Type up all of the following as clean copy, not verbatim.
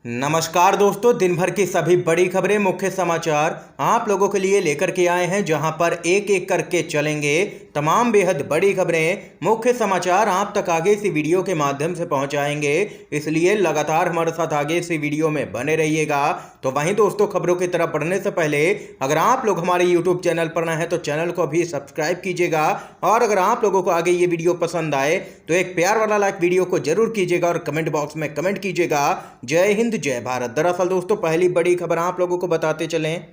नमस्कार दोस्तों, दिन भर की सभी बड़ी खबरें, मुख्य समाचार आप लोगों के लिए लेकर के आए हैं, जहां पर एक एक करके चलेंगे तमाम बेहद बड़ी खबरें। मुख्य समाचार आप तक आगे इसी वीडियो के माध्यम से पहुंचाएंगे, इसलिए लगातार हमारे साथ आगे इसी वीडियो में बने रहिएगा। तो वहीं दोस्तों, खबरों की तरफ बढ़ने से पहले अगर आप लोग हमारे यूट्यूब चैनल पर नए हैं तो चैनल को भी सब्सक्राइब कीजिएगा, और अगर आप लोगों को आगे ये वीडियो पसंद आए तो एक प्यार वाला लाइक वीडियो को जरूर कीजिएगा और कमेंट बॉक्स में कमेंट कीजिएगा। जय हिंद, जय भारत। दरअसल दोस्तों, पहली बड़ी खबर आप लोगों को बताते चलें,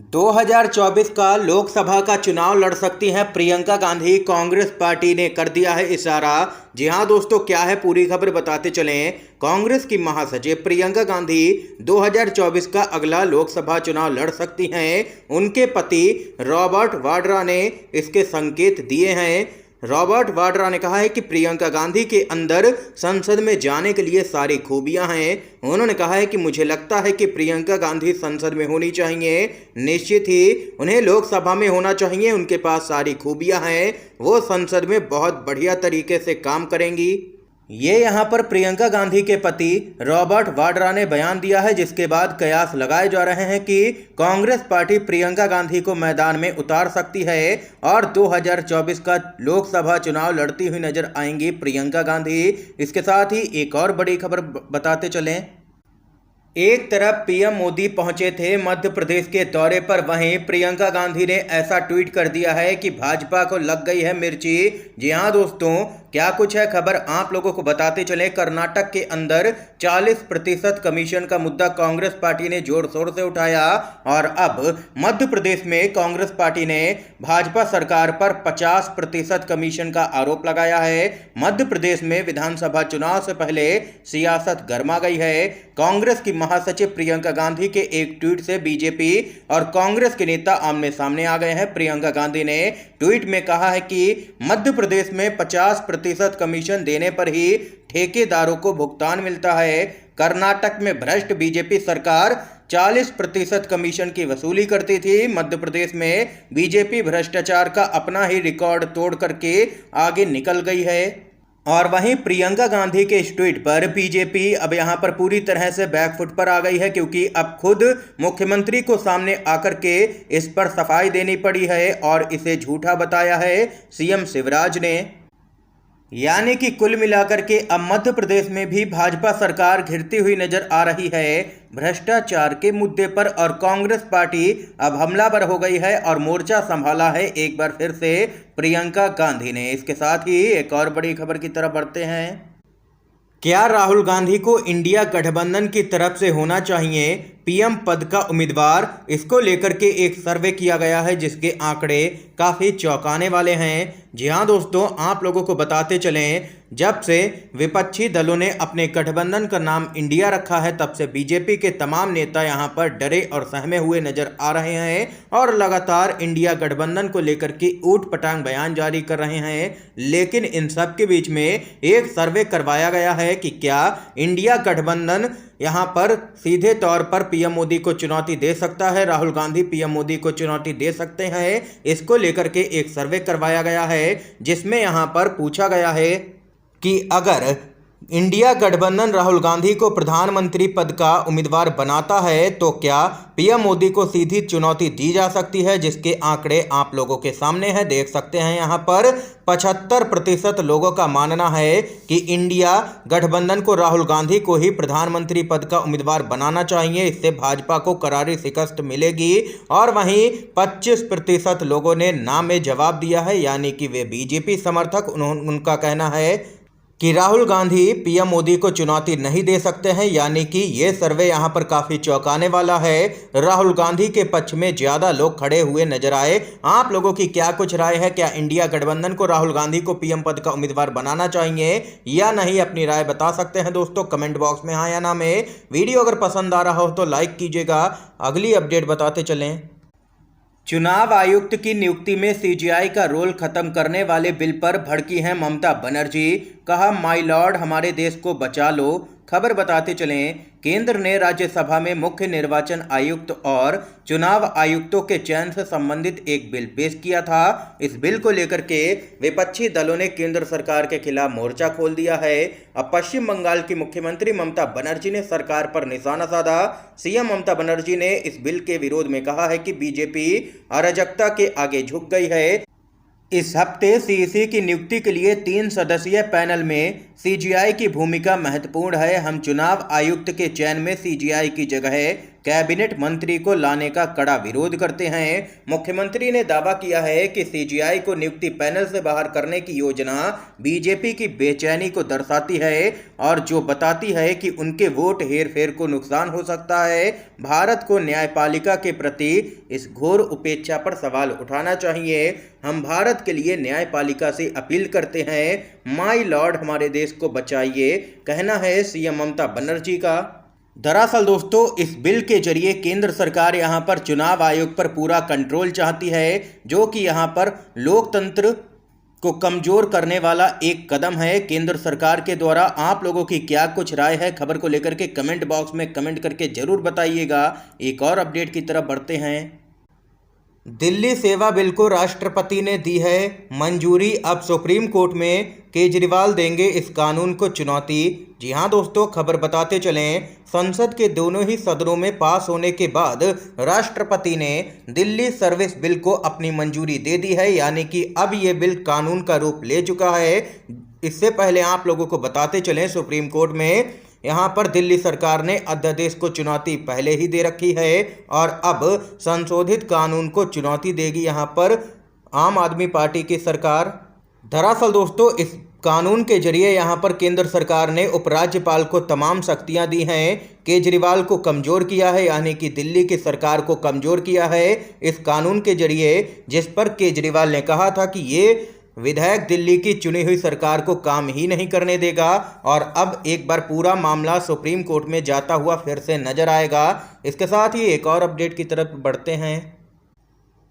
2024 का लोकसभा का चुनाव लड़ सकती हैं प्रियंका गांधी, कांग्रेस पार्टी ने कर दिया है इशारा। जी हां दोस्तों, क्या है पूरी खबर बताते चलें। कांग्रेस की महासचिव प्रियंका गांधी 2024 का अगला लोकसभा चुनाव लड़ सकती हैं। उनके पति रॉबर्ट वाड्रा ने इसके संकेत दिए हैं। रॉबर्ट वाड्रा ने कहा है कि प्रियंका गांधी के अंदर संसद में जाने के लिए सारी खूबियां हैं। उन्होंने कहा है कि मुझे लगता है कि प्रियंका गांधी संसद में होनी चाहिए। निश्चित ही उन्हें लोकसभा में होना चाहिए। उनके पास सारी खूबियां हैं, वो संसद में बहुत बढ़िया तरीके से काम करेंगी। ये यहाँ पर प्रियंका गांधी के पति रॉबर्ट वाड्रा ने बयान दिया है, जिसके बाद कयास लगाए जा रहे हैं कि कांग्रेस पार्टी प्रियंका गांधी को मैदान में उतार सकती है और 2024 का लोकसभा चुनाव लड़ती हुई नजर आएंगी प्रियंका गांधी। इसके साथ ही एक और बड़ी खबर बताते चलें। एक तरफ पीएम मोदी पहुंचे थे मध्य प्रदेश के दौरे पर, वहीं प्रियंका गांधी ने ऐसा ट्वीट कर दिया है कि भाजपा को लग गई है मिर्ची। जी हां दोस्तों, क्या कुछ है खबर आप लोगों को बताते चले। कर्नाटक के अंदर 40% कमीशन का मुद्दा कांग्रेस पार्टी ने जोर शोर से उठाया, और अब मध्य प्रदेश में कांग्रेस पार्टी ने भाजपा सरकार पर 50% कमीशन का आरोप लगाया है। मध्य प्रदेश में विधानसभा चुनाव से पहले सियासत गर्मा गई है। कांग्रेस की महासचिव प्रियंका गांधी के एक ट्वीट से बीजेपी और कांग्रेस के नेता आमने सामने आ गए हैं। प्रियंका गांधी ने ट्वीट में कहा है कि मध्य प्रदेश में 50% कमीशन देने पर ही ठेकेदारों को भुगतान मिलता है। कर्नाटक में भ्रष्ट बीजेपी सरकार 40% कमीशन की वसूली करती थी। मध्य प्रदेश में बीजेपी भ्रष्टाचार का अपना ही रिकॉर्ड तोड़ करके आगे निकल गई है। और वहीं प्रियंका गांधी के इस ट्वीट पर बीजेपी अब यहां पर पूरी तरह से बैकफुट पर आ गई है, क्योंकि अब खुद मुख्यमंत्री को सामने आकर के इस पर सफाई देनी पड़ी है और इसे झूठा बताया है सीएम शिवराज ने। यानी कि कुल मिलाकर के अब मध्य प्रदेश में भी भाजपा सरकार घिरती हुई नजर आ रही है भ्रष्टाचार के मुद्दे पर, और कांग्रेस पार्टी अब हमलावर हो गई है और मोर्चा संभाला है एक बार फिर से प्रियंका गांधी ने। इसके साथ ही एक और बड़ी खबर की तरफ बढ़ते हैं। क्या राहुल गांधी को इंडिया गठबंधन की तरफ से होना चाहिए पीएम पद का उम्मीदवार? इसको लेकर के एक सर्वे किया गया है, जिसके आंकड़े काफ़ी चौंकाने वाले हैं। जी हाँ दोस्तों, आप लोगों को बताते चलें, जब से विपक्षी दलों ने अपने गठबंधन का नाम इंडिया रखा है, तब से बीजेपी के तमाम नेता यहां पर डरे और सहमे हुए नजर आ रहे हैं और लगातार इंडिया गठबंधन को लेकर के ऊट पटांग बयान जारी कर रहे हैं। लेकिन इन सब के बीच में एक सर्वे करवाया गया है कि क्या इंडिया गठबंधन यहां पर सीधे तौर पर पीएम मोदी को चुनौती दे सकता है, राहुल गांधी पीएम मोदी को चुनौती दे सकते हैं। इसको लेकर के एक सर्वे करवाया गया है, जिसमें यहां पर पूछा गया है कि अगर इंडिया गठबंधन राहुल गांधी को प्रधानमंत्री पद का उम्मीदवार बनाता है तो क्या पीएम मोदी को सीधी चुनौती दी जा सकती है, जिसके आंकड़े आप लोगों के सामने हैं, देख सकते हैं। यहाँ पर 75% लोगों का मानना है कि इंडिया गठबंधन को राहुल गांधी को ही प्रधानमंत्री पद का उम्मीदवार बनाना चाहिए, इससे भाजपा को करारी शिकस्त मिलेगी। और वहीं 25% लोगों ने ना में जवाब दिया है, यानी कि वे बीजेपी समर्थक। उनका कहना है कि राहुल गांधी पीएम मोदी को चुनौती नहीं दे सकते हैं, यानी कि ये सर्वे यहाँ पर काफ़ी चौंकाने वाला है। राहुल गांधी के पक्ष में ज़्यादा लोग खड़े हुए नजर आए। आप लोगों की क्या कुछ राय है? क्या इंडिया गठबंधन को राहुल गांधी को पीएम पद का उम्मीदवार बनाना चाहिए या नहीं? अपनी राय बता सकते हैं दोस्तों कमेंट बॉक्स में, हाँ या ना में। वीडियो अगर पसंद आ रहा हो तो लाइक कीजिएगा। अगली अपडेट बताते चलें। चुनाव आयुक्त की नियुक्ति में सीजीआई का रोल खत्म करने वाले बिल पर भड़की हैं ममता बनर्जी। कहा, माय लॉर्ड हमारे देश को बचा लो, खबर बताते चलें, केंद्र ने राज्यसभा में मुख्य निर्वाचन आयुक्त और चुनाव आयुक्तों के चयन से संबंधित एक बिल पेश किया था। इस बिल को लेकर के विपक्षी दलों ने केंद्र सरकार के खिलाफ मोर्चा खोल दिया है। अब पश्चिम बंगाल की मुख्यमंत्री ममता बनर्जी ने सरकार पर निशाना साधा। सीएम ममता बनर्जी ने इस बिल के विरोध में कहा है कि बीजेपी अराजकता के आगे झुक गई है। इस हफ्ते सीईसी की नियुक्ति के लिए 3 सदस्यीय पैनल में सीजीआई की भूमिका महत्वपूर्ण है। हम चुनाव आयुक्त के चयन में सीजीआई की जगह कैबिनेट मंत्री को लाने का कड़ा विरोध करते हैं। मुख्यमंत्री ने दावा किया है कि सीजीआई को नियुक्ति पैनल से बाहर करने की योजना बीजेपी की बेचैनी को दर्शाती है और जो बताती है कि उनके वोट हेरफेर को नुकसान हो सकता है। भारत को न्यायपालिका के प्रति इस घोर उपेक्षा पर सवाल उठाना चाहिए। हम भारत के लिए न्यायपालिका से अपील करते हैं, माय लॉर्ड हमारे देश को बचाइए, कहना है सीएम ममता बनर्जी का। दरअसल दोस्तों, इस बिल के जरिए केंद्र सरकार यहां पर चुनाव आयोग पर पूरा कंट्रोल चाहती है, जो कि यहां पर लोकतंत्र को कमजोर करने वाला एक कदम है केंद्र सरकार के द्वारा। आप लोगों की क्या कुछ राय है, खबर को लेकर के कमेंट बॉक्स में कमेंट करके जरूर बताइएगा। एक और अपडेट की तरफ बढ़ते हैं। दिल्ली सेवा बिल को राष्ट्रपति ने दी है मंजूरी। अब सुप्रीम कोर्ट में केजरीवाल देंगे इस कानून को चुनौती। जी हां दोस्तों, खबर बताते चलें, संसद के दोनों ही सदनों में पास होने के बाद राष्ट्रपति ने दिल्ली सर्विस बिल को अपनी मंजूरी दे दी है, यानी कि अब ये बिल कानून का रूप ले चुका है। इससे पहले आप लोगों को बताते चलें, सुप्रीम कोर्ट में यहाँ पर दिल्ली सरकार ने अध्यादेश को चुनौती पहले ही दे रखी है और अब संशोधित कानून को चुनौती देगी यहाँ पर आम आदमी पार्टी की सरकार। दरअसल दोस्तों, इस कानून के जरिए यहाँ पर केंद्र सरकार ने उपराज्यपाल को तमाम शक्तियाँ दी हैं, केजरीवाल को कमज़ोर किया है, यानी कि दिल्ली की सरकार को कमज़ोर किया है इस कानून के जरिए, जिस पर केजरीवाल ने कहा था कि ये विधेयक दिल्ली की चुनी हुई सरकार को काम ही नहीं करने देगा और अब एक बार पूरा मामला सुप्रीम कोर्ट में जाता हुआ फिर से नजर आएगा। इसके साथ ही एक और अपडेट की तरफ बढ़ते हैं।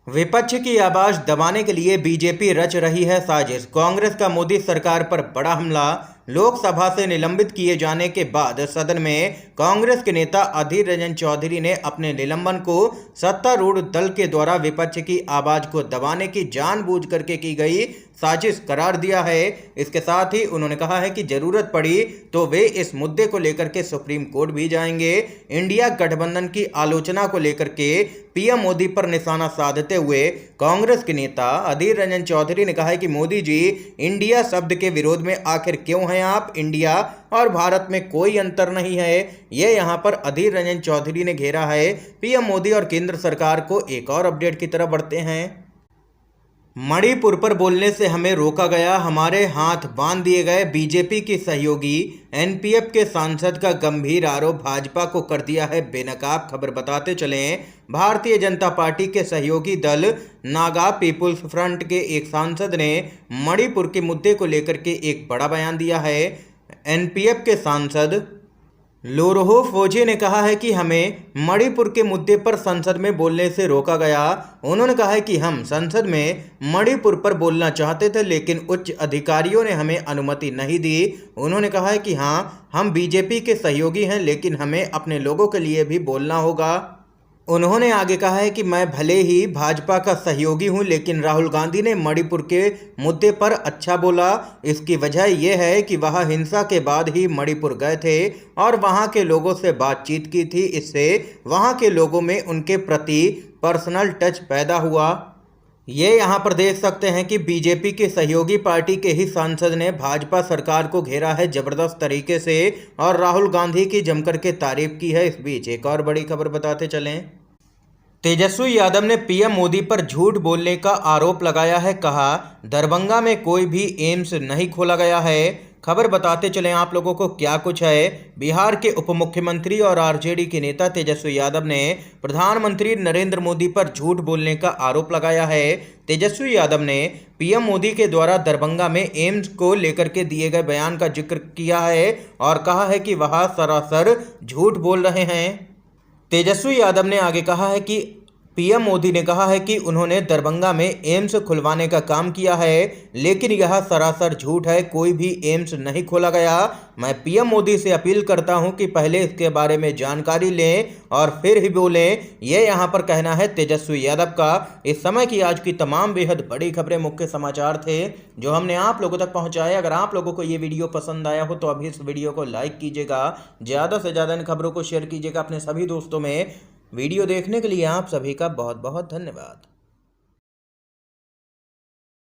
विपक्ष की आवाज दबाने के लिए बीजेपी रच रही है साजिश। कांग्रेस का मोदी सरकार पर बड़ा हमला। लोकसभा से निलंबित किए जाने के बाद सदन में कांग्रेस के नेता अधीर रंजन चौधरी ने अपने निलंबन को सत्तारूढ़ दल के द्वारा विपक्ष की आवाज को दबाने की जानबूझ करके की गई साजिश करार दिया है। इसके साथ ही उन्होंने कहा है कि जरूरत पड़ी तो वे इस मुद्दे को लेकर के सुप्रीम कोर्ट भी जाएंगे। इंडिया गठबंधन की आलोचना को लेकर के पीएम मोदी पर निशाना साधते हुए कांग्रेस के नेता अधीर रंजन चौधरी ने कहा है कि मोदी जी, इंडिया शब्द के विरोध में आखिर क्यों हैं आप? इंडिया और भारत में कोई अंतर नहीं है। ये यहाँ पर अधीर रंजन चौधरी ने घेरा है पीएम मोदी और केंद्र सरकार को। एक और अपडेट की तरफ बढ़ते हैं। मणिपुर पर बोलने से हमें रोका गया, हमारे हाथ बांध दिए गए। बीजेपी की सहयोगी एनपीएफ के सांसद का गंभीर आरोप, भाजपा को कर दिया है बेनकाब। खबर बताते चलें, भारतीय जनता पार्टी के सहयोगी दल नागा पीपुल्स फ्रंट के एक सांसद ने मणिपुर के मुद्दे को लेकर के एक बड़ा बयान दिया है। एनपीएफ के सांसद लोरोहो फोजे ने कहा है कि हमें मणिपुर के मुद्दे पर संसद में बोलने से रोका गया। उन्होंने कहा है कि हम संसद में मणिपुर पर बोलना चाहते थे, लेकिन उच्च अधिकारियों ने हमें अनुमति नहीं दी। उन्होंने कहा है कि हाँ, हम बीजेपी के सहयोगी हैं, लेकिन हमें अपने लोगों के लिए भी बोलना होगा। उन्होंने आगे कहा है कि मैं भले ही भाजपा का सहयोगी हूं, लेकिन राहुल गांधी ने मणिपुर के मुद्दे पर अच्छा बोला। इसकी वजह यह है कि वह हिंसा के बाद ही मणिपुर गए थे और वहां के लोगों से बातचीत की थी। इससे वहां के लोगों में उनके प्रति पर्सनल टच पैदा हुआ। ये यहाँ पर देख सकते हैं कि बीजेपी के सहयोगी पार्टी के ही सांसद ने भाजपा सरकार को घेरा है जबरदस्त तरीके से और राहुल गांधी की जमकर के तारीफ की है। इस बीच एक और बड़ी खबर बताते चलें, तेजस्वी यादव ने पीएम मोदी पर झूठ बोलने का आरोप लगाया है। कहा, दरभंगा में कोई भी एम्स नहीं खोला गया है। खबर बताते चलें आप लोगों को क्या कुछ है। बिहार के उप मुख्यमंत्री और आरजेडी के नेता तेजस्वी यादव ने प्रधानमंत्री नरेंद्र मोदी पर झूठ बोलने का आरोप लगाया है। तेजस्वी यादव ने पीएम मोदी के द्वारा दरभंगा में एम्स को लेकर के दिए गए बयान का जिक्र किया है और कहा है कि वह सरासर झूठ बोल रहे हैं। तेजस्वी यादव ने आगे कहा है कि पीएम मोदी ने कहा है कि उन्होंने दरभंगा में एम्स खुलवाने का काम किया है, लेकिन यह सरासर झूठ है। कोई भी एम्स नहीं खोला गया। मैं पीएम मोदी से अपील करता हूं कि पहले इसके बारे में जानकारी लें और फिर ही बोलें। यह यहां पर कहना है तेजस्वी यादव का। इस समय की आज की तमाम बेहद बड़ी खबरें, मुख्य समाचार थे जो हमने आप लोगों तक पहुंचाए। अगर आप लोगों को ये वीडियो पसंद आया हो तो अभी इस वीडियो को लाइक कीजिएगा, ज़्यादा से ज़्यादा इन खबरों को शेयर कीजिएगा अपने सभी दोस्तों में। वीडियो देखने के लिए आप सभी का बहुत बहुत धन्यवाद।